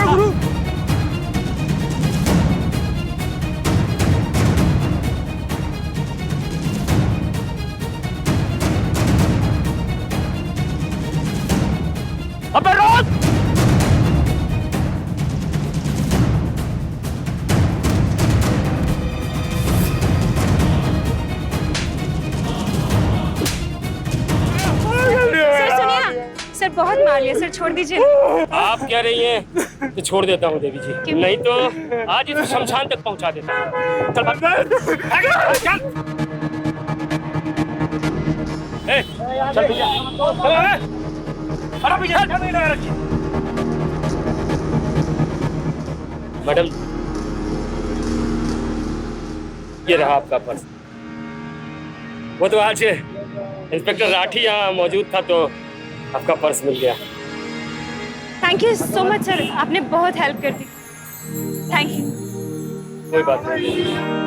गुरु अबे रोक! सर बहुत मार लिया सर, छोड़ दीजिए। आप कह रही हैं तो छोड़ देता हूँ देवी जी, नहीं तो आज इस शमशान तक पहुंचा देता हूँ। चल चल ए, चल पीछे अरे पीछे। मैडम ये रहा आपका पर्स। वो तो आज इंस्पेक्टर राठी यहाँ मौजूद था तो आपका पर्स मिल गया। Thank you so much sir, आपने बहुत हेल्प कर दी। Thank you. कोई बात नहीं।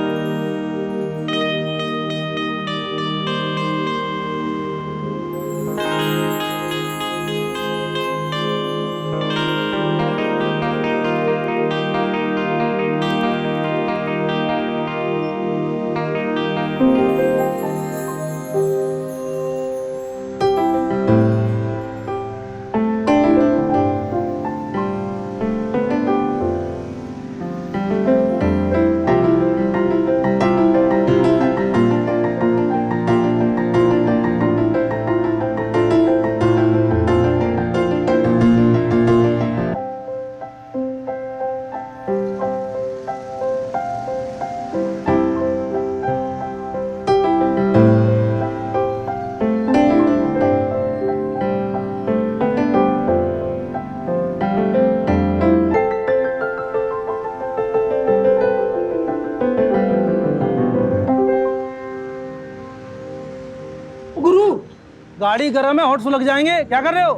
गाड़ी गर्म है, हॉट लग जाएंगे। क्या कर रहे हो?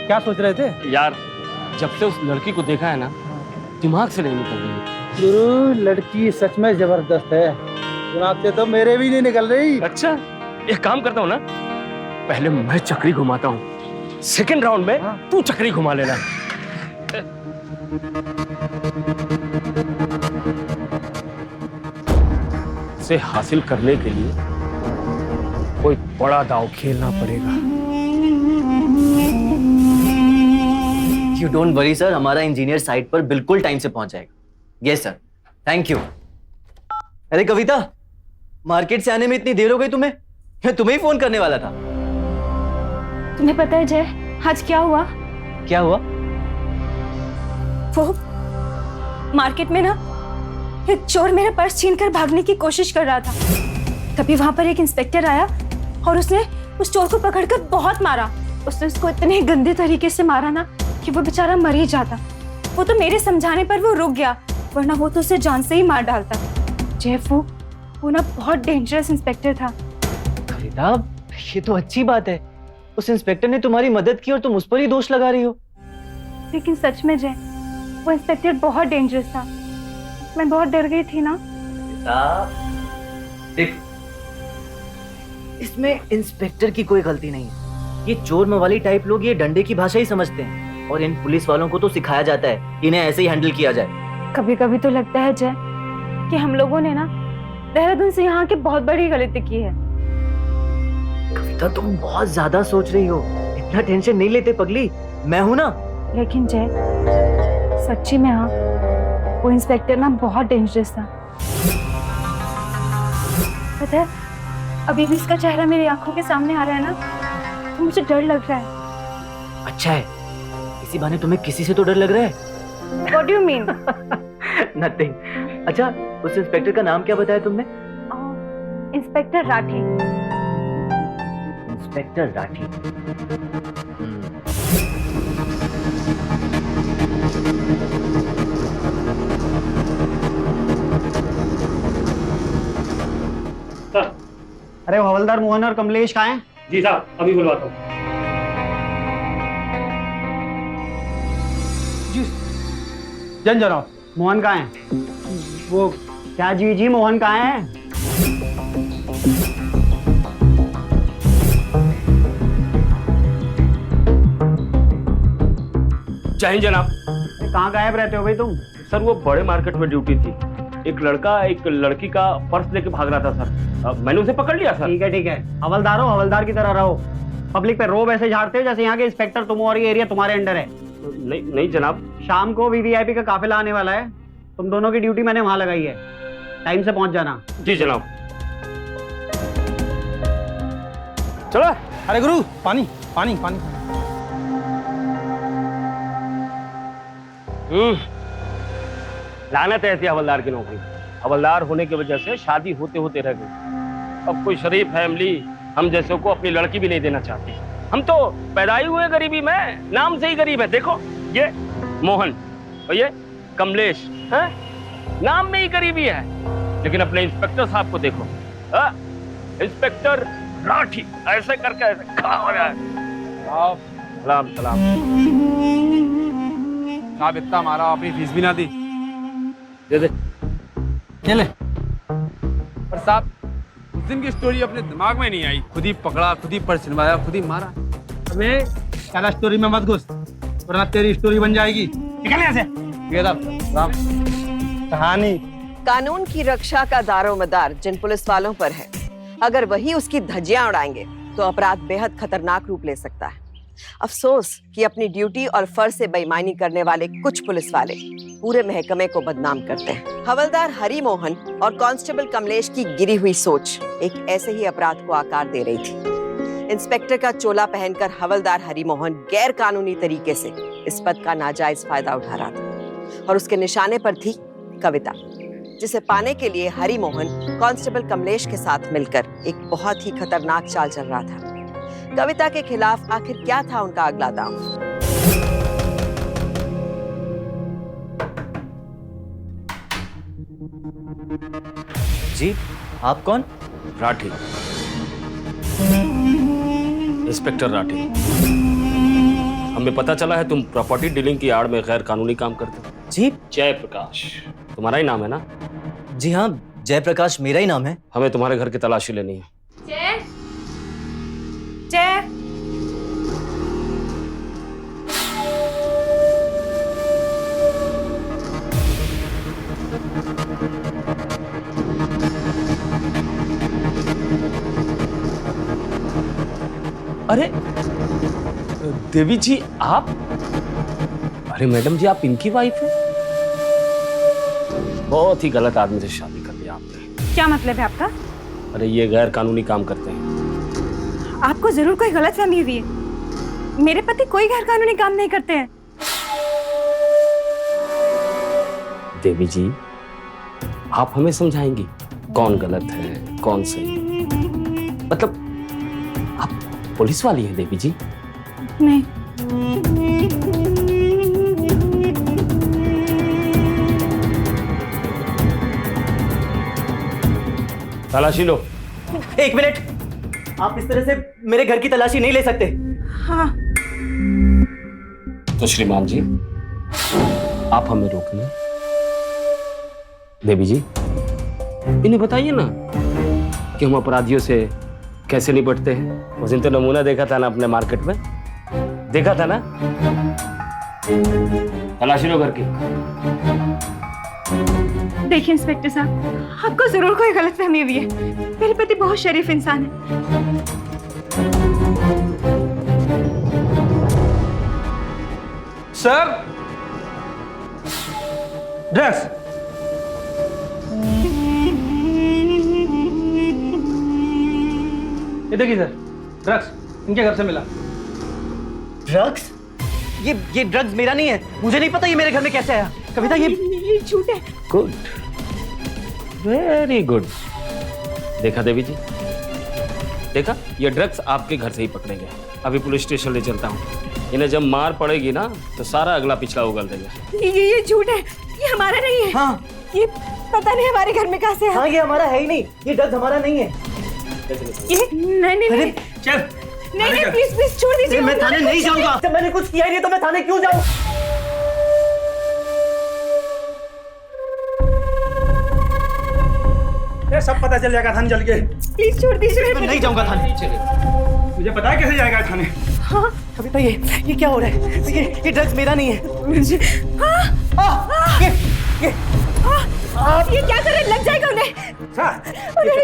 क्या सोच रहे थे? यार जब से उस लड़की को देखा है ना, दिमाग से नहीं निकल रही है। गुरु लड़की सच में जबरदस्त है, दिमाग से तो मेरे भी नहीं निकल रही। अच्छा एक काम करता हूँ ना, पहले मैं चक्री घुमाता हूँ, सेकंड राउंड में तू चक्री घुमा लेना। से हासिल करने के लिए कोई बड़ा दांव खेलना पड़ेगा। यू डोंट वरी सर, हमारा इंजीनियर साइट पर बिल्कुल टाइम से पहुंच जाएगा। Yes sir, thank you. अरे कविता, मार्केट से आने में इतनी देर हो गई तुम्हें? मैं तुम्हें ही फोन करने वाला था। तुम्हें पता है जय, आज क्या हुआ? क्या हुआ? वो मार्केट में ना एक चोर मेरा पर्स छीनकर भागने की कोशिश कर रहा था। तभी वहां पर एक इंस्पेक्टर आया और उसने उस चोर को पकड़कर बहुत मारा। उसने उसको इतने गंदे तरीके से मारा ना कि वो बेचारा मर ही जाता। वो तो मेरे समझाने पर वो रुक गया, वरना वो तो उसे जान से ही मार डालता। जेफ वो ना बहुत डेंजरस इंस्पेक्टर था। कविता, ये तो अच्छी बात है, उस इंस्पेक्टर ने तुम्हारी मदद की और तुम उस पर ही दोष लगा रही हो। लेकिन सच में जय, वो इंस्पेक्टर बहुत डेंजरस था। मैं बहुत डर गई थी ना। देख, इसमें इंस्पेक्टर की कोई गलती नहीं है। ये चोर मवाली टाइप लोग ये डंडे की भाषा ही समझते हैं और इन पुलिस वालों को तो सिखाया जाता है कि इन्हें ऐसे ही हैंडल किया जाए। कभी कभी तो लगता है जय कि हम लोगों ने ना देहरादून से यहाँ के बहुत बड़ी गलती की है। कविता, तुम बहुत ज्यादा सोच रही हो, इतना टेंशन नहीं लेते पगली, मैं हूं ना। लेकिन जय सच्ची में हाँ, वो इंस्पेक्टर ना बहुत डेंजरस था। पता है, अभी भी इसका चेहरा मेरी आंखों के सामने आ रहा है ना, तो मुझे डर लग रहा है। अच्छा है, इसी बहाने तुम्हें किसी से तो डर लग रहा है। What do you mean? Nothing. अच्छा, उस इंस्पेक्टर का नाम क्या बताया तुमने? इंस्पेक्टर राठी। इंस्पेक्टर राठी। अरे हवलदार मोहन और कमलेश कहाँ हैं? जी साहब, अभी बुलवाता हूँ। जी जनाब, मोहन कहाँ हैं? वो क्या जी मोहन कहाँ हैं? जय हिंद जनाब। कहाँ गायब रहते हो भाई तुम? सर वो बड़े मार्केट में ड्यूटी थी, एक लड़का एक लड़की का पर्स लेके भाग रहा था सर, मैंने उसे पकड़ लिया सर। ठीक है, हवलदार हो, हवलदार की तरह रहो। पब्लिक पे रोब ऐसे झाड़ते हो जैसे यहाँ के इंस्पेक्टर तुम और ये एरिया तुम्हारे अंडर है। नहीं जनाब। शाम को वीवीआईपी का काफिला आने वाला है, तुम दोनों की ड्यूटी मैंने वहां लगाई है, टाइम से पहुंच जाना। जी जनाब। चलो। अरे गुरु, पानी पानी पानी। लानत है ऐसी हवलदार की नौकरी। हवलदार होने की वजह से शादी होते होते रह गई। अब कोई शरीफ फैमिली हम जैसे को अपनी लड़की भी नहीं देना चाहती। हम तो पैदा ही हुए गरीबी में, नाम से ही गरीब है। देखो ये मोहन और ये कमलेश है, नाम में ही गरीबी है। लेकिन अपने इंस्पेक्टर साहब को देखो, इंस्पेक्टर राठी ऐसे करके ऐसे खड़ा हो रहा है। सलाम सलाम। साहब इतना मारा, अपनी फीस भी ना दी। दे दे। ये ले। पर साहब उस दिन की स्टोरी अपने दिमाग में नहीं आई, खुद ही पकड़ा, खुद ही पर्स छिनवाया, खुद ही मारा। अबे साला स्टोरी में मत घुस, वरना तेरी स्टोरी बन जाएगी। निकल यहाँ से। राम कहानी। कानून की रक्षा का दारोमदार जिन पुलिस वालों पर है, अगर वही उसकी धज्जियां उड़ाएंगे तो अपराध बेहद खतरनाक रूप ले सकता है। अफसोस कि अपनी ड्यूटी और फर्ज से बेईमानी करने वाले कुछ पुलिस वाले पूरे महकमे को बदनाम करते हैं। हवलदार हरि मोहन और कांस्टेबल कमलेश की गिरी हुई सोच एक ऐसे ही अपराध को आकार दे रही थी। इंस्पेक्टर का चोला पहनकर हवलदार हरि मोहन गैर कानूनी तरीके से इस पद का नाजायज फायदा उठा रहा था और उसके निशाने पर थी कविता, जिसे पाने के लिए हरि मोहन कांस्टेबल कमलेश के साथ मिलकर एक बहुत ही खतरनाक चाल चल रहा था। कविता के खिलाफ आखिर क्या था उनका अगला दांव? जी आप कौन? राठी, इंस्पेक्टर राठी। हमें पता चला है तुम प्रॉपर्टी डीलिंग की आड़ में गैर कानूनी काम करते हो। जी जयप्रकाश तुम्हारा ही नाम है ना? जी हाँ, जयप्रकाश मेरा ही नाम है। हमें तुम्हारे घर की तलाशी लेनी है। जय जय अरे देवी जी आप? अरे मैडम जी आप इनकी वाइफ हैं? बहुत ही गलत आदमी से शादी कर लिया आपने। क्या मतलब है आपका? अरे ये गैर कानूनी काम करते हैं। आपको जरूर कोई गलतफहमी हुई है। मेरे पति कोई गैर कानूनी काम नहीं करते हैं। देवी जी आप हमें समझाएंगी कौन गलत है कौन सही? मतलब आप पुलिस वाली हैं देवी जी? नहीं। तलाशी लो। एक मिनट, आप इस तरह से मेरे घर की तलाशी नहीं ले सकते। हाँ। तो श्रीमान जी आप हमें रोकिए। देवी जी इन्हें बताइए ना कि हम अपराधियों से कैसे निपटते हैं। उस दिन तो नमूना देखा था ना अपने मार्केट में, देखा था ना? तलाशी लो घर की। देखिए इंस्पेक्टर साहब, आपको जरूर कोई गलतफहमी हुई है। मेरे पति बहुत शरीफ इंसान है। Sir drugs. ये देखिए सर, ड्रग्स इनके घर से मिला। ड्रग्स? ये ड्रग्स मेरा नहीं है, मुझे नहीं पता ये मेरे घर में कैसे आया। कविता ये झूठ है। Good, very good. देखा देवी जी, देखा ये ड्रग्स आपके घर से ही पकड़े गए। अभी पुलिस स्टेशन ले चलता हूँ। इन्हें जब मार पड़ेगी ना तो सारा अगला पिछला उगल देगा। ये झूठ है, ये हमारा नहीं है। हाँ। ये पता नहीं हमारे घर में कहाँ से है। हाँ, ये हमारा है ही नहीं, ये ड्रग्स हमारा नहीं है। ये नहीं चल नहीं प्लीज प्लीज छोड़ दीजिए। मैं थाने नहीं जाऊंगा। जब मैंने कुछ किया ही नहीं तो मैं थाने क्यों जाऊं? ये सब पता चल जाएगा थाने चल के। प्लीज छोड़ दीजिए। मैं नहीं जाऊंगा थाने। मुझे पता है कैसे जाएगा थाने। हाँ कविता ये क्या हो रहा है? ये ड्रग्स मेरा नहीं है। ये क्या कर रहे? लग जाएगा उन्हें। ये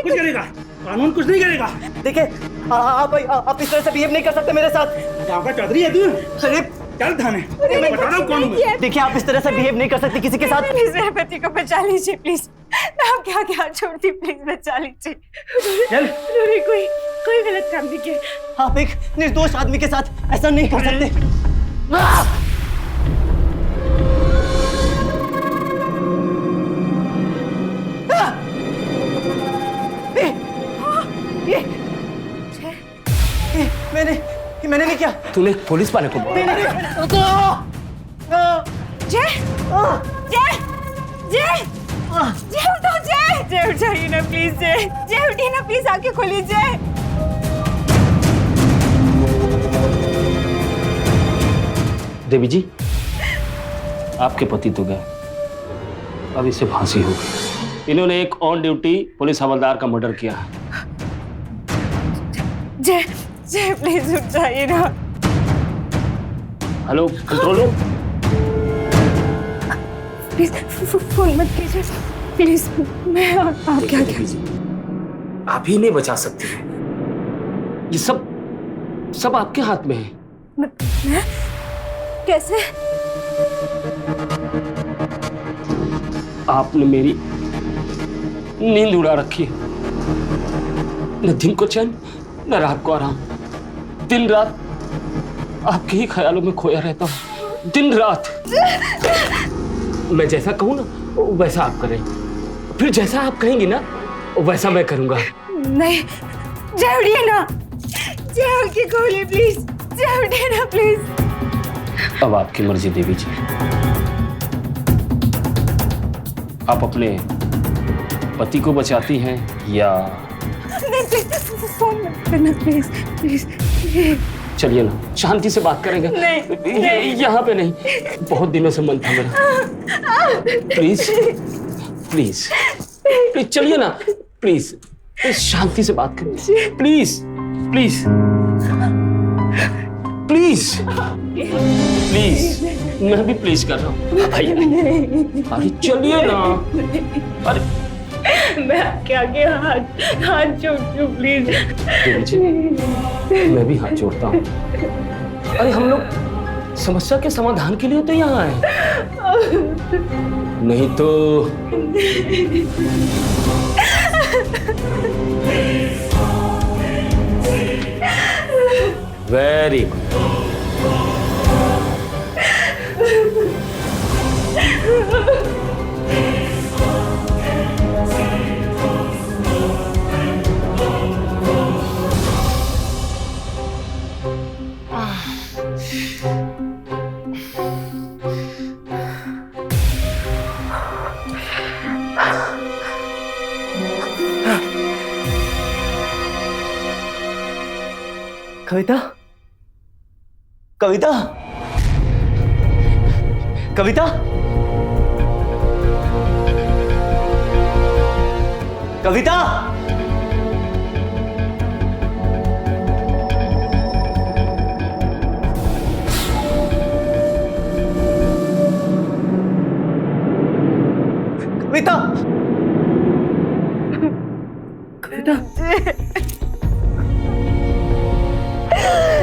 कुछ करेगा, कानून कुछ नहीं करेगा। देखिए आप इस तरह से बिहेव नहीं कर सकते मेरे साथ। गाँव का चौधरी है तू? अरे चल थाने, मैं बता रहा हूँ कौन हूँ। देखिए आप इस तरह से बिहेव नहीं कर सकते किसी के साथ। प्लीज मेरे पति को बचा लीजिए प्लीज। मैं आपके आगे हाथ छोड़ती, प्लीज बचा लीजिए। चल। उन्होंने कोई गलत काम नहीं किया। आप एक निर्दोष आदमी के साथ ऐसा नहीं कर सकते। मैंने नहीं किया। तूने पुलिस वाले को बोला। जय जय जय जय उठो, जय उठाइए ना प्लीज। जय उठिए ना प्लीज, आंखें खोलिए जय। देवी जी, आपके पति तो गए, अब इसे फांसी होगी। इन्होंने एक ऑन ड्यूटी पुलिस हवलदार का मर्डर किया है। जय प्लीज उठ जाइए ना। Hello control room. Please phone मत कीजिए प्लीज। मैं आप क्या आप ही नहीं बचा सकती हैं। ये सब आपके हाथ में है। मैं कैसे? आपने मेरी नींद उड़ा रखी है। न दिन को चैन न रात को आराम। दिन रात आपके ही ख्यालों में खोया रहता हूँ, दिन रात। मैं जैसा कहूँ ना वैसा आप करें, फिर जैसा आप कहेंगी ना वैसा मैं करूँगा। नहीं, जय उठिए ना। जय आंखें खोलिए प्लीज। जय उठिए ना प्लीज। अब आपकी मर्जी देवी जी। आप अपने पति को बचाती हैं या? नहीं प्लीज फोन मत करना प्लीज प्लीज। चलिए ना, शांति से बात करेंगे। नहीं। यहाँ पे नहीं, बहुत दिनों से मन था मेरा। प्लीज प्लीज प्लीज चलिए ना, प्लीज प्लीज शांति से बात करें। प्लीज प्लीज प्लीज प्लीज, मैं भी प्लीज कर रहा हूँ। अरे चलिए ना। अरे मैं आपके आगे हाथ जोड़ती हूँ प्लीज। देवी जी, मैं भी हाथ जोड़ता हूँ। अरे हम लोग समस्या के समाधान के लिए तो यहाँ आए, नहीं तो। Very good. कविता कविता कविता कविता कविता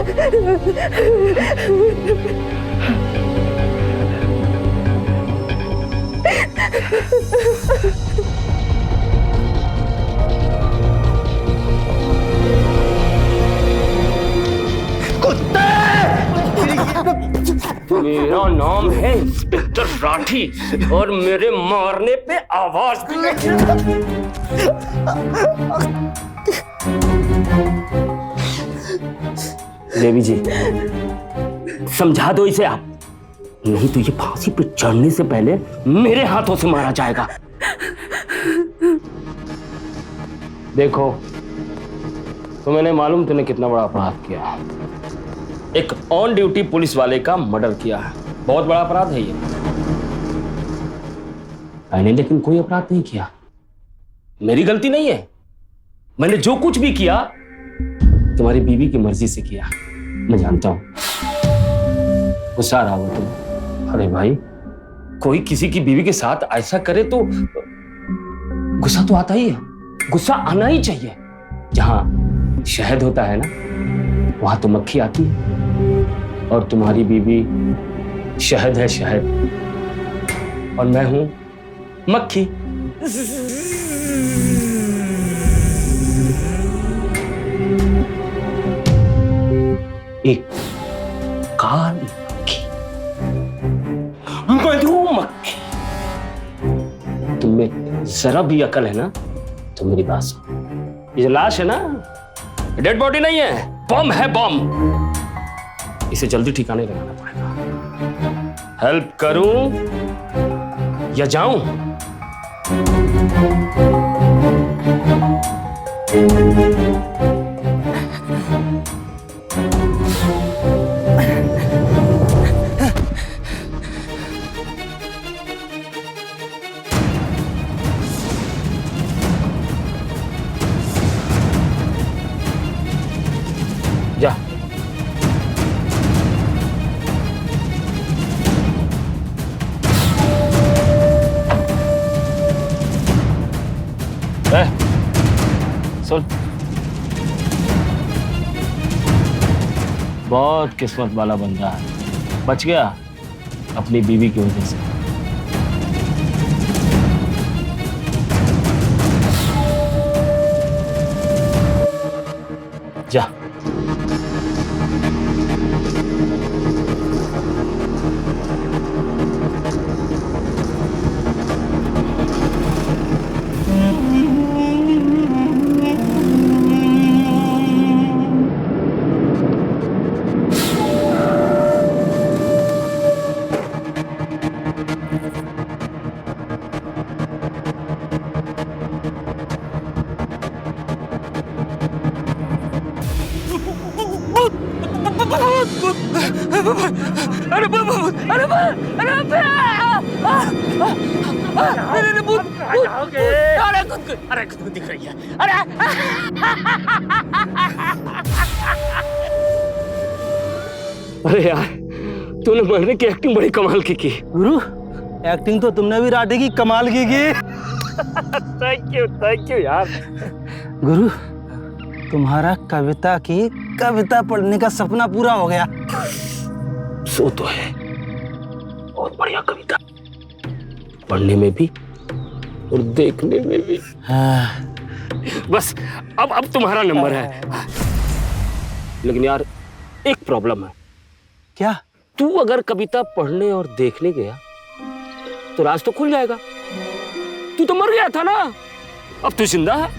कविता मेरा नाम है इंस्पेक्टर राठी और मेरे मारने पे आवाज भी देवी जी, समझा दो इसे आप, नहीं तो ये फांसी पे चढ़ने से पहले मेरे हाथों से मारा जाएगा। देखो, तो मैंने मालूम तूने कितना बड़ा अपराध किया। एक ऑन ड्यूटी पुलिस वाले का मर्डर किया है, बहुत बड़ा अपराध है ये। मैंने लेकिन कोई अपराध नहीं किया, मेरी गलती नहीं है। मैंने जो कुछ भी किया तुम्हारी बीवी की मर्जी से किया। मैं जानता हूँ गुस्सा आ रहा होगा तुम। अरे भाई, कोई किसी की बीवी के साथ ऐसा करे तो गुस्सा तो आता ही है, गुस्सा आना ही चाहिए। जहां शहद होता है ना, वहां तो मक्खी आती है, और तुम्हारी बीवी शहद है, शहद, और मैं हूं मक्खी। एक काली मक्खी, मधु मक्खी। तुम्हें जरा भी अकल है ना तो मेरी बात सुनो। ये जो लाश है ना, डेड बॉडी नहीं है, बम है, बम। इसे जल्दी ठिकाने लगाना पड़ेगा। हेल्प करूं या जाऊं? जा। सुन, बहुत किस्मत वाला बंदा है, बच गया अपनी बीवी की वजह से। जा। अरे बाबा, अरे बाबा, अरे भूत, अरे खुद दिख रही है, अरे अरे यार, तूने मरने की एक्टिंग बड़ी कमाल की। गुरु, एक्टिंग तो तुमने भी राठे की कमाल की। थैंक यू यार। गुरु, तुम्हारा कविता की कविता पढ़ने का सपना पूरा हो गया। सो तो है, बहुत बढ़िया कविता, पढ़ने में भी और देखने में भी। बस अब तुम्हारा नंबर है। लेकिन यार, एक प्रॉब्लम है। क्या? तू अगर कविता पढ़ने और देखने गया तो राज तो खुल जाएगा। तू तो मर गया था ना, अब तू जिंदा है।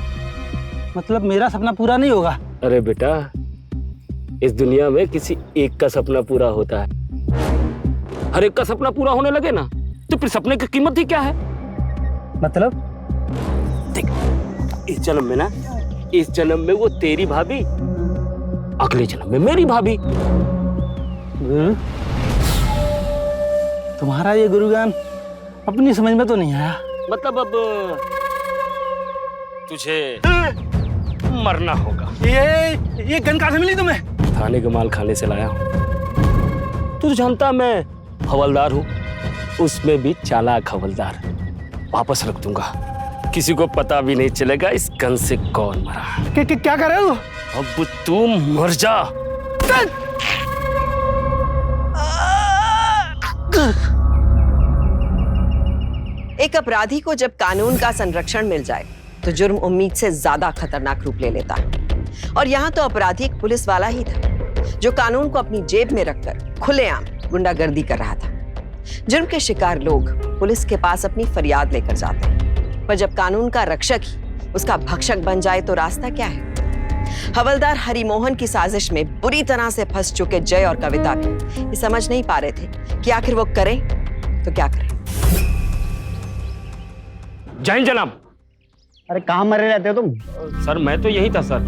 मतलब मेरा सपना पूरा नहीं होगा? अरे बेटा, इस दुनिया में किसी एक का सपना पूरा होता है। हर एक का सपना पूरा होने लगे ना तो फिर सपने की कीमत ही क्या है? मतलब? देख, इस जन्म में ना, इस जन्म में वो तेरी भाभी, अगले जन्म में मेरी भाभी। गुरु, तुम्हारा ये गुरुज्ञान अपनी समझ में तो नहीं आया। मतलब अब तुझे मरना होगा। ये गन कहाँ से मिली तुम्हें? थाने का माल खाने से लाया हूं। तू तो जानता मैं हवलदार हूँ, उसमें भी चालाक हवलदार। वापस रख दूंगा, किसी को पता भी नहीं चलेगा इस गन से कौन मरा। क्या कर रहे हो? अब तू मर जा। एक अपराधी को जब कानून का संरक्षण मिल जाए तो जुर्म उम्मीद से ज्यादा खतरनाक रूप ले लेता है। और यहाँ तो अपराधी एक पुलिस वाला ही था जो कानून को अपनी जेब में रखकर खुलेआम गुंडागर्दी कर रहा था। जुर्म के शिकार लोग पुलिस के पास अपनी फरियाद लेकर जाते हैं, पर जब कानून का रक्षक ही उसका भक्षक बन जाए तो रास्ता क्या है? हवलदार हरिमोहन की साजिश में बुरी तरह से फंस चुके जय और कविता भी ये समझ नहीं पा रहे थे कि आखिर वो करें तो क्या करें। जय हिंद जनाब। अरे कहाँ मरे रहते हो तुम? सर मैं तो यही था सर,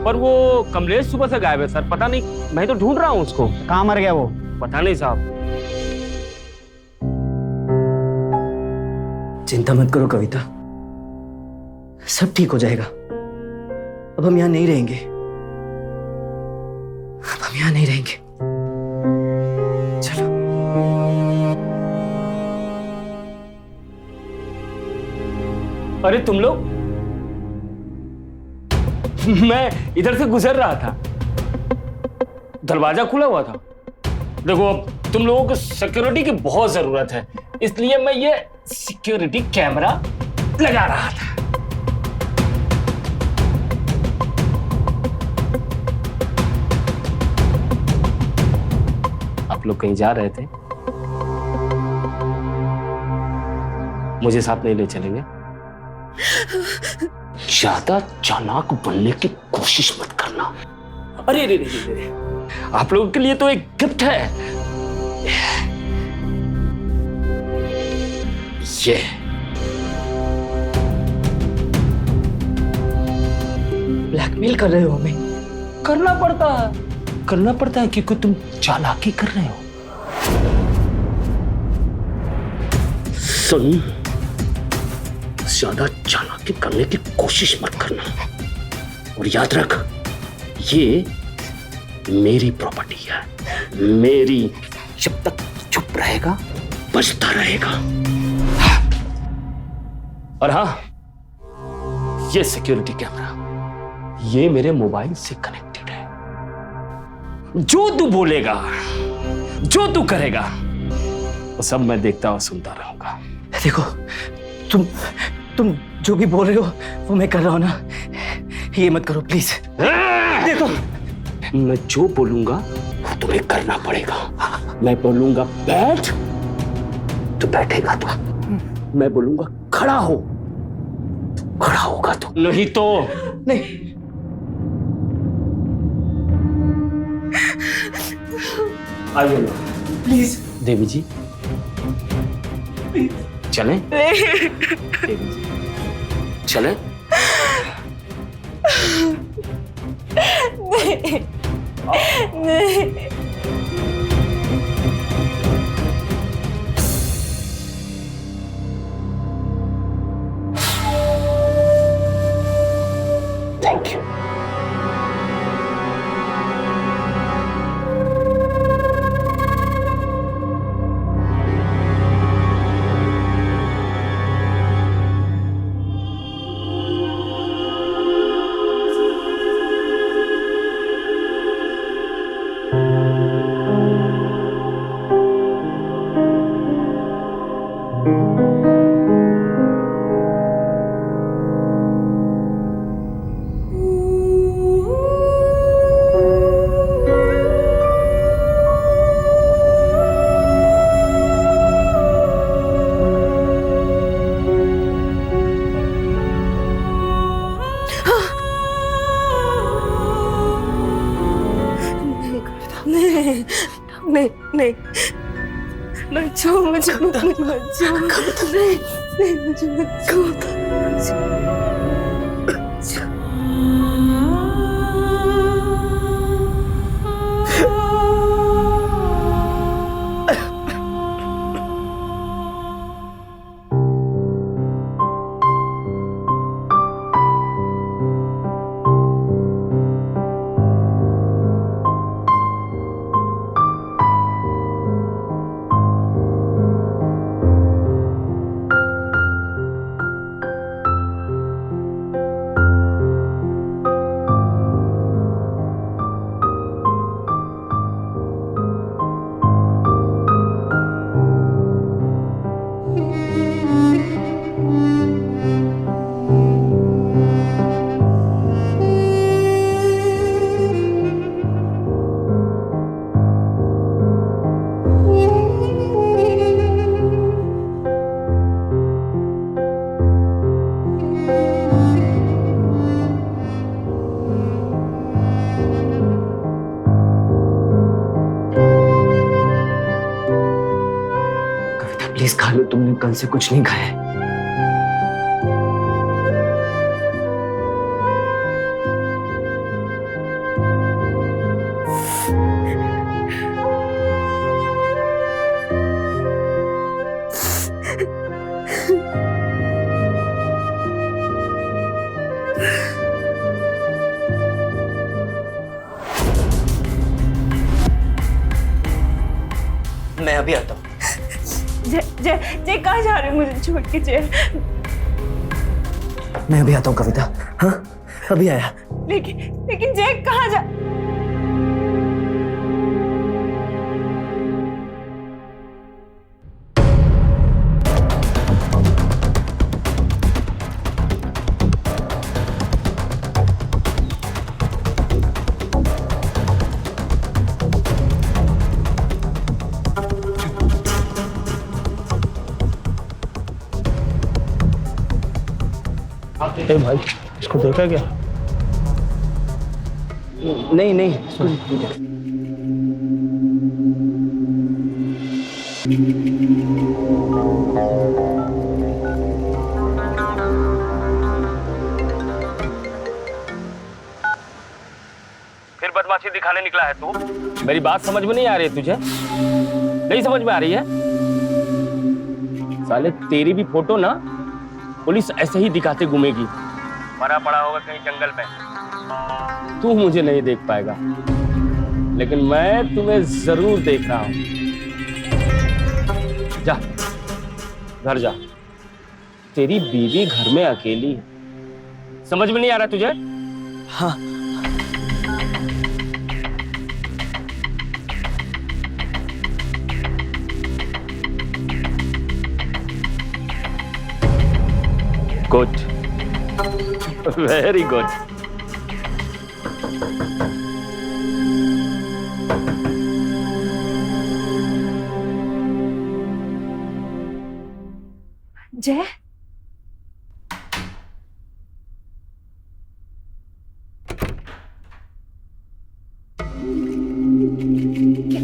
पर वो कमलेश सुबह से गायब है सर, पता नहीं, मैं तो ढूंढ रहा हूँ उसको। कहाँ मर गया वो? पता नहीं साहब। चिंता मत करो कविता, सब ठीक हो जाएगा। अब हम यहाँ नहीं रहेंगे, अब हम यहाँ नहीं रहेंगे। चलो। अरे तुम लोग, मैं इधर से गुजर रहा था, दरवाजा खुला हुआ था। देखो अब तुम लोगों को सिक्योरिटी की बहुत जरूरत है, इसलिए मैं ये सिक्योरिटी कैमरा लगा रहा था। आप लोग कहीं जा रहे थे, मुझे साथ नहीं ले चलेंगे? ज्यादा चालाक बनने की कोशिश मत करना। अरे रे रे रे रे, आप लोगों के लिए तो एक गिफ्ट है। ये ब्लैकमेल कर रहे हो हमें? करना पड़ता है क्योंकि तुम चालाकी कर रहे हो। सुन, ज्यादा चालाकी करने की कोशिश मत करना, और याद रख, ये मेरी प्रॉपर्टी है, मेरी। जब तक चुप रहेगा बचता रहेगा। और हाँ, ये सिक्योरिटी कैमरा ये मेरे मोबाइल से कनेक्टेड है। जो तू बोलेगा, जो तू करेगा, वो सब मैं देखता और सुनता रहूंगा। देखो, तुम जो भी बोल रहे हो वो मैं कर रहा हूं ना, ये मत करो प्लीज। देखो, मैं जो बोलूंगा वो तुम्हें करना पड़ेगा। मैं बोलूंगा बैठ तो बैठेगा तू, मैं बोलूंगा खड़ा हो तो खड़ा होगा तू, नहीं तो नहीं। आइए प्लीज। देवी जी चलें? देवी जी चलें? Thank you. नहीं, मत छो मुझे, मत छो, नहीं मुझे मत छो। प्लीज खा लो, तुमने कल से कुछ नहीं खाया है। मैं अभी आता हूँ। जय जय जय कहाँ जा रहे हो मुझे छोड़ के? जय मैं अभी आता हूँ कविता। हाँ अभी आया। लेकिन जय कहाँ जा? ए भाई, इसको देखा क्या? नहीं नहीं फिर बदमाशी दिखाने निकला है तू? मेरी बात समझ में नहीं आ रही है तुझे? नहीं समझ में आ रही है? साले तेरी भी फोटो ना पुलिस ऐसे ही दिखाते घूमेगी। मरा पड़ा होगा कहीं जंगल में, तू मुझे नहीं देख पाएगा, लेकिन मैं तुम्हें जरूर देख रहा हूं। जा घर जा, तेरी बीवी घर में अकेली है। समझ में नहीं आ रहा तुझे? हाँ गुड, वेरी गुड। जय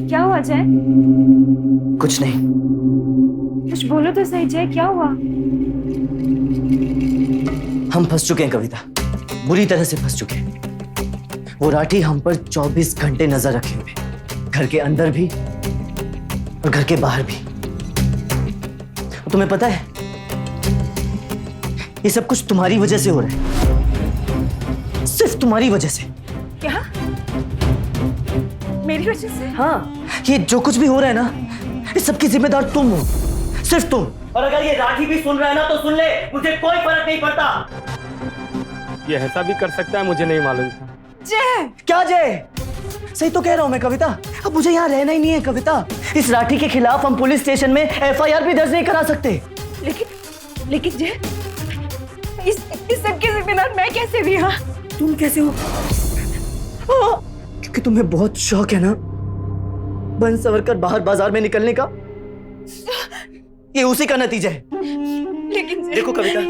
क्या हुआ जय? कुछ नहीं। कुछ बोलो तो सही जय, क्या हुआ? हम फंस चुके हैं कविता, बुरी तरह से फंस चुके हैं। वो राठी हम पर 24 घंटे नजर रखे हुए, घर के अंदर भी और घर के बाहर भी। तुम्हें पता है ये सब कुछ तुम्हारी वजह से हो रहा है, सिर्फ तुम्हारी वजह से। क्या? मेरी वजह से? हाँ, ये जो कुछ भी हो रहा है ना, इस सबकी जिम्मेदार तुम हो, सिर्फ तुम। और अगर ये राठी भी सुन रहा है ना तो सुन ले, मुझे कोई फर्क नहीं पड़ता। ये ऐसा भी कर सकता है, मुझे नहीं मालूम था। जय क्या जय? सही तो कह रहा हूं मैं कविता, अब मुझे यहाँ रहना ही नहीं है कविता। इस राठी के खिलाफ हम पुलिस स्टेशन में FIR भी दर्ज नहीं करा सकते। लेकिन जय, इस सब की जिम्मेदार मैं कैसे भी? हाँ तुम कैसे हो? क्योंकि तुम्हें बहुत शौक है ना बन सवर कर बाहर बाजार में निकलने का। ये उसी का नतीजा है। लेकिन देखो कविता,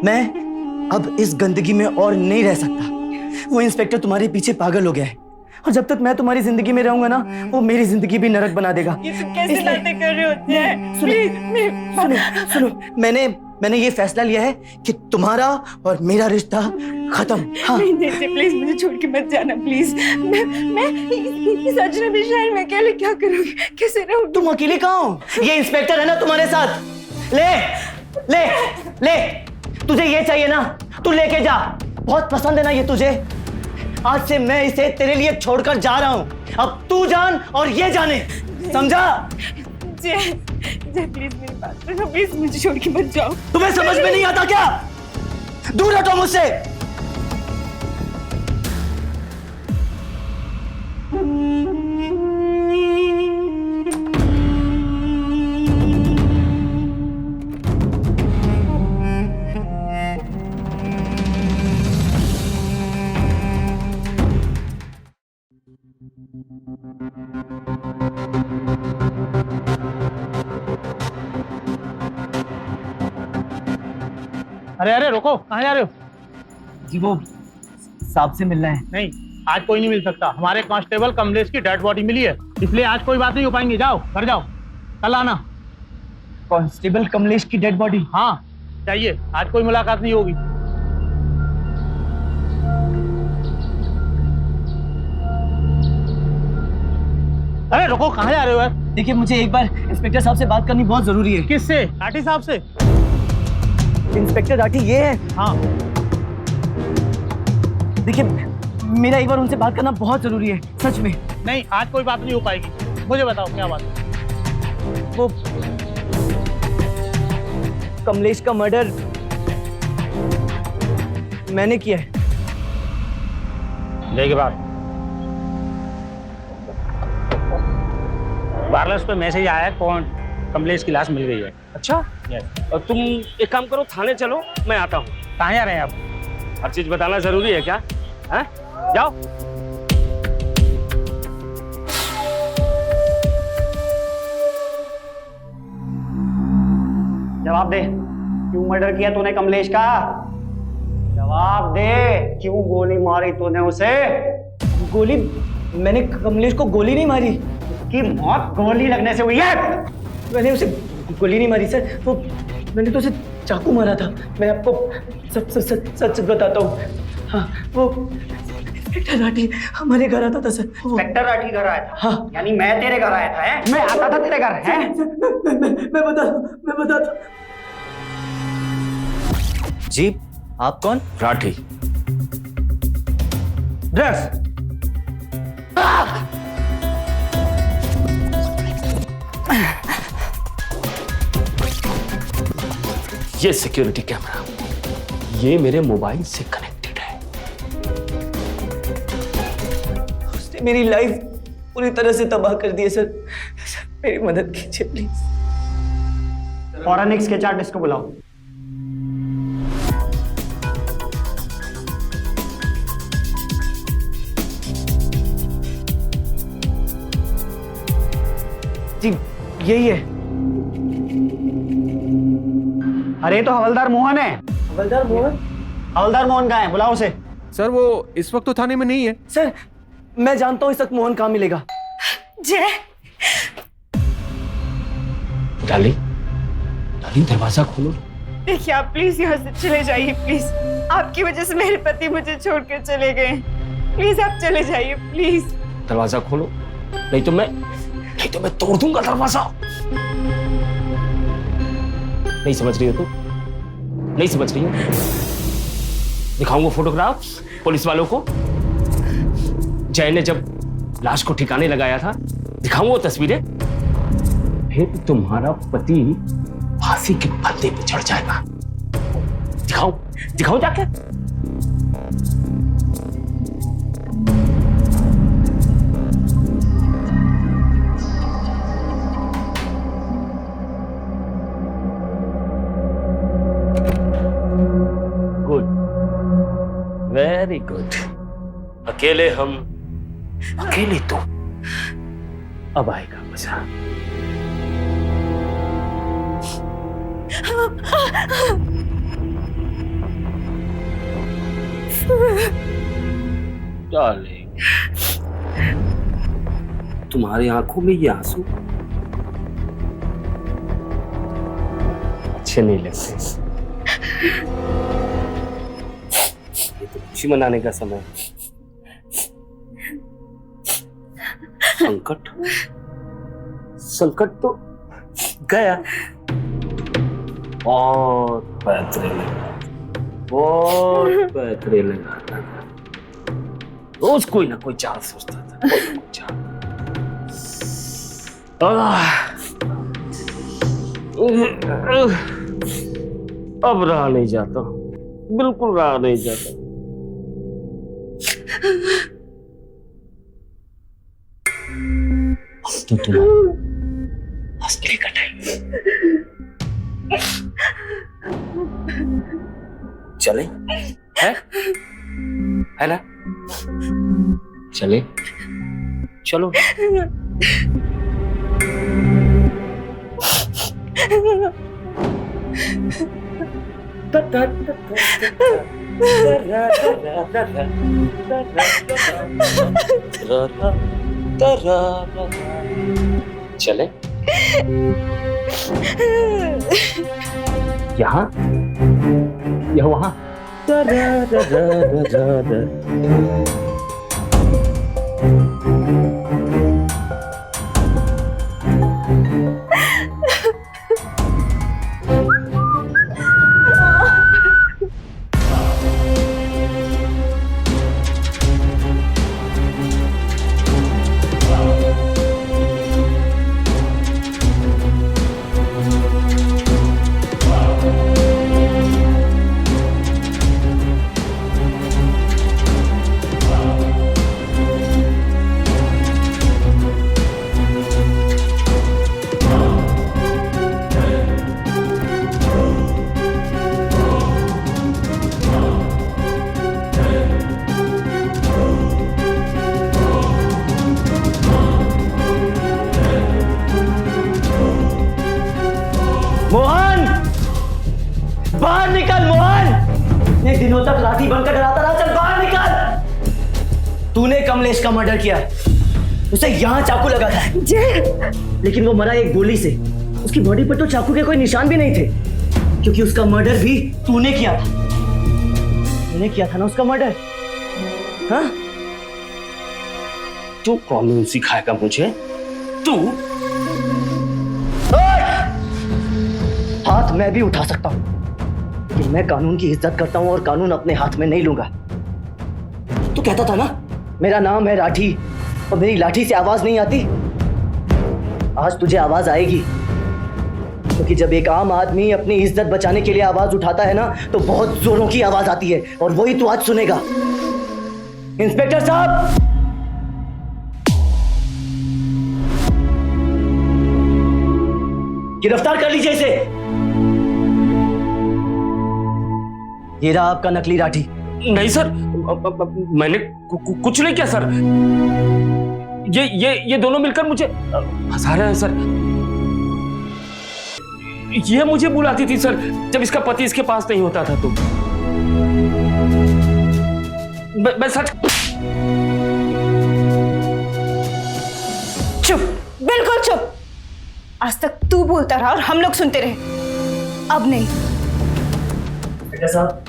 मैं अब इस गंदगी में और नहीं रह सकता। वो इंस्पेक्टर तुम्हारे पीछे पागल हो गया है, और जब तक मैं तुम्हारी जिंदगी में रहूंगा ना, वो मेरी जिंदगी भी नरक बना देगा। ये तुम कैसे बातें कर रहे होते हैं? सुनो, मैंने ये फैसला लिया है कि तुम्हारा और मेरा रिश्ता खत्म। हाँ नहीं प्लीज मुझे छोड़ के मत जाना प्लीज। मैं इस अजनबी शहर में अकेले क्या करूंगी, कैसे रहूंगी? तुम अकेले कहाँ हो? ये इंस्पेक्टर है ना तुम्हारे साथ। ले ले ले, तुझे ये चाहिए ना, तू लेके जा। बहुत पसंद है ना ये तुझे। आज से मैं इसे तेरे लिए छोड़कर जा रहा हूँ। अब तू जान और ये जाने, समझा? जय प्लीज मेरी बात सुनो, प्लीज मुझे छोड़ के मत जाओ। तुम्हें समझ में नहीं आता क्या? दूर हटो मुझसे। अरे रुको, कहाँ जा रहे हो? जी वो साहब से मिलना है। नहीं, आज कोई नहीं मिल सकता। हमारे कांस्टेबल कमलेश की डेड बॉडी मिली है, इसलिए आज कोई बात नहीं हो पाएंगी। जाओ घर जाओ, कल आना। कांस्टेबल कमलेश की डेड बॉडी? हाँ चाहिए, आज कोई मुलाकात नहीं होगी। अरे रुको, कहाँ जा रहे हो यार? देखिए मुझे एक बार इंस्पेक्टर साहब से बात करनी बहुत जरूरी है। किससे? राठी साहब से? इंस्पेक्टर राठी ये है? हाँ देखिए मेरा एक बार उनसे बात करना बहुत जरूरी है, सच में। नहीं, आज कोई बात नहीं हो पाएगी। मुझे बताओ क्या बात है? वो कमलेश का मर्डर मैंने किया है। लेके बात वायरलेस पे मैसेज आया है, कौन कमलेश की लाश मिल गई है। अच्छा, और तुम एक काम करो, थाने चलो, मैं आता हूँ। कहाँ जा रहे हैं आप? हर चीज बताना जरूरी है क्या? हैं? जाओ। जवाब दे, क्यों मर्डर किया तूने कमलेश का? जवाब दे, क्यों गोली मारी तूने उसे? गोली? मैंने कमलेश को गोली नहीं मारी। की मौत गोली लगने से हुई है? मैंने उसे गोली नहीं मारी सर, वो मैंने तो उसे चाकू मारा था। मैं आपको सच बताता हूँ। हाँ, वो इंस्पेक्टर राठी हमारे घर आता था सर। इंस्पेक्टर राठी घर आया था? हाँ। यानी मैं तेरे घर आया था? है? मैं आता था तेरे घर? है? मैं बताता। जी, आप कौन? राठी। ड्रेस। ये सिक्योरिटी कैमरा, ये मेरे मोबाइल से कनेक्टेड है। उसने मेरी लाइफ पूरी तरह से तबाह कर दी है सर। मेरी मदद कीजिए प्लीज। फॉरेनिक्स के चार्टिस्ट को बुलाओ। जी, यही है। अरे तो हवलदार मोहन है। हवलदार मोहन? हवलदार मोहन कहाँ है? बुलाओ उसे। सर वो इस वक्त तो थाने में नहीं है। सर मैं जानता हूँ इस वक्त मोहन कहाँ मिलेगा। जय, डार्लिंग, डार्लिंग दरवाजा खोलो। देखिए आप प्लीज यहाँ से चले जाइए प्लीज। आपकी वजह से मेरे पति मुझे छोड़कर चले गए। प्लीज आप चले जाइए प्लीज। दरवाजा खोलो, नहीं तो मैं तोड़ दूंगा दरवाजा। नहीं समझ रही हो तुम? नहीं समझ रही हो? दिखाऊंगा फोटोग्राफ पुलिस वालों को। जय ने जब लाश को ठिकाने लगाया था, दिखाऊंगा वो तस्वीरें। फिर तुम्हारा पति फांसी के फंदे पे चढ़ जाएगा। दिखाऊं जाके? Very good. अकेले हम, अकेले तो अब आएगा मजा। डार्लिंग, तुम्हारी आंखों में ये आंसू अच्छे नहीं लगते। खुशी मनाने का समय। संकट तो गया। बहुत पैतरे लगा। रोज कोई ना कोई चाल सोचता था। अब रहा नहीं जाता, बिल्कुल रहा नहीं जाता। तो तुम हंसने का टाइम। चले है ना? चले चलो। चले यहाँ या वहाँ? तक लाठी बनकर डराता रहा। चल बाहर निकल। तूने कमलेश का मर्डर किया, उसे यहाँ चाकू लगा था लेकिन वो मरा एक गोली से। उसकी बॉडी पर तो चाकू के कोई निशान भी नहीं थे, क्योंकि उसका मर्डर भी तूने किया था। तूने किया था ना उसका मर्डर? हाँ? तू कानून सिखाएगा मुझे? तू? हाथ मैं भी उठा सकता हूं, लेकिन मैं कानून की इज्जत करता हूं और कानून अपने हाथ में नहीं लूंगा। तू कहता था ना मेरा नाम है राठी और मेरी लाठी से आवाज नहीं आती। आज तुझे आवाज आएगी, क्योंकि जब एक आम आदमी अपनी इज्जत बचाने के लिए आवाज उठाता है ना, तो बहुत जोरों की आवाज आती है, और वही तू आज सुनेगा। इंस्पेक्टर साहब, गिरफ्तार कर लीजिए इसे। ये रहा आपका नकली लाठी। नहीं सर, मैंने कुछ नहीं किया सर। ये दोनों मिलकर मुझे फंसा रहे हैं सर। ये मुझे बुलाती थी सर जब इसका पति इसके पास नहीं होता था। तो मैं सच। चुप, बिल्कुल चुप। आज तक तू बोलता रहा और हम लोग सुनते रहे, अब नहीं। बेटा साहब,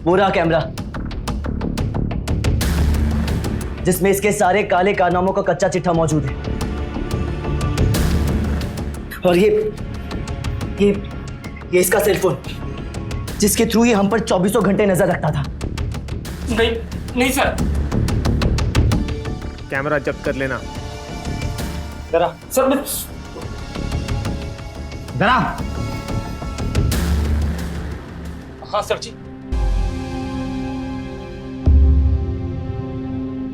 वो रहा कैमरा जिसमें इसके सारे काले कारनामों का कच्चा चिट्ठा मौजूद है। और ये इसका सेलफोन, जिसके थ्रू ये हम पर 24 घंटे नजर रखता था। नहीं सर। कैमरा जब्त कर लेना। जरा सर, मैं जरा। हाँ सर जी।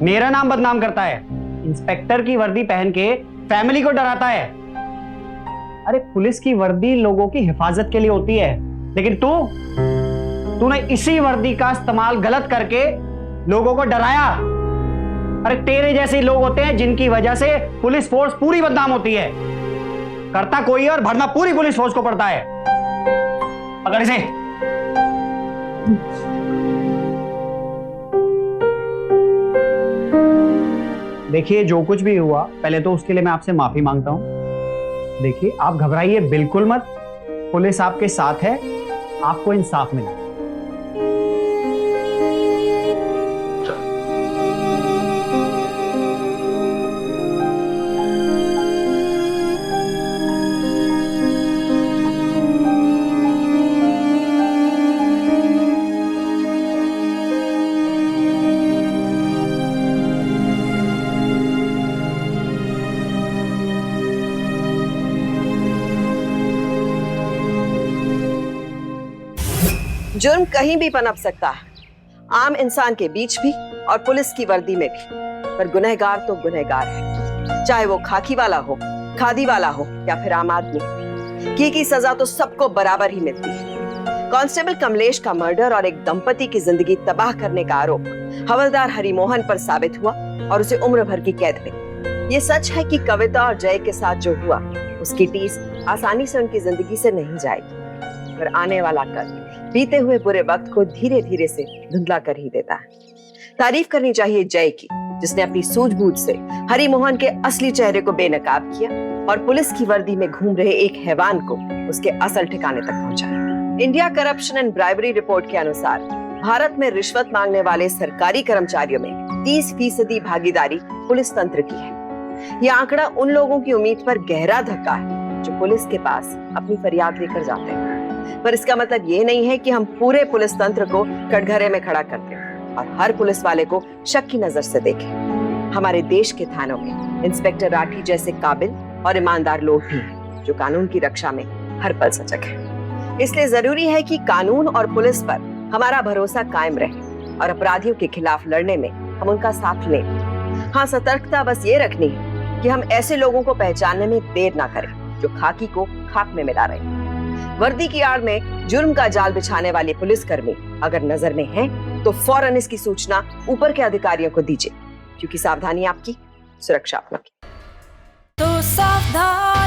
मेरा नाम बदनाम करता है, इंस्पेक्टर की वर्दी पहन के फैमिली को डराता है। अरे पुलिस की वर्दी लोगों की हिफाजत के लिए होती है, लेकिन तूने इसी वर्दी का इस्तेमाल गलत करके लोगों को डराया। अरे तेरे जैसे लोग होते हैं जिनकी वजह से पुलिस फोर्स पूरी बदनाम होती है। करता कोई और भरना पूरी पुलिस फोर्स को पड़ता है। पकड़ इसे। देखिए, जो कुछ भी हुआ पहले तो उसके लिए मैं आपसे माफी मांगता हूं। देखिए, आप घबराइए बिल्कुल मत, पुलिस आपके साथ है, आपको इंसाफ मिला। जुर्म कहीं भी पनप सकता है, आम इंसान के बीच भी और पुलिस की वर्दी में भी, पर गुनहगार तो गुनहगार है, चाहे वो खाकी वाला हो, खादी वाला हो या फिर आम आदमी। की सजा तो सबको बराबर ही मिलती है। कांस्टेबल कमलेश का मर्डर और एक दंपति की जिंदगी तबाह करने का आरोप हवलदार हरिमोहन पर साबित हुआ और उसे उम्र भर की कैद मिली। ये सच है कि कविता और जय के साथ जो हुआ उसकी टीस आसानी से उनकी जिंदगी से नहीं जाएगी, पर आने वाला कल बीते हुए बुरे वक्त को धीरे धीरे से धुंधला कर ही देता है। तारीफ करनी चाहिए जय की, जिसने अपनी सूझबूझ से हरिमोहन के असली चेहरे को बेनकाब किया और पुलिस की वर्दी में घूम रहे एक हैवान को उसके असल ठिकाने तक पहुंचाया। India corruption and bribery report के अनुसार भारत में रिश्वत मांगने वाले सरकारी कर्मचारियों में 30% भागीदारी पुलिस तंत्र की है। यह आंकड़ा उन लोगों की उम्मीद पर गहरा धक्का है जो पुलिस के पास अपनी फरियाद लेकर जाते हैं। पर इसका मतलब ये नहीं है कि हम पूरे पुलिस तंत्र को कटघरे में खड़ा करते हैं और हर पुलिस वाले को शक की नजर से देखें। हमारे देश के थानों में इंस्पेक्टर राठी जैसे काबिल और ईमानदार लोग भी हैं जो कानून की रक्षा में हर पल सजग हैं। इसलिए जरूरी है कि कानून और पुलिस पर हमारा भरोसा कायम रहे और अपराधियों के खिलाफ लड़ने में हम उनका साथ लें। हाँ, सतर्कता बस ये रखनी है कि हम ऐसे लोगों को पहचानने में देर ना करें जो खाकी को खाक में मिला रहे हैं। वर्दी की आड़ में जुर्म का जाल बिछाने वाले पुलिसकर्मी अगर नजर में हैं, तो फौरन इसकी सूचना ऊपर के अधिकारियों को दीजिए, क्योंकि सावधानी आपकी, सुरक्षा आपकी। तो सावधान।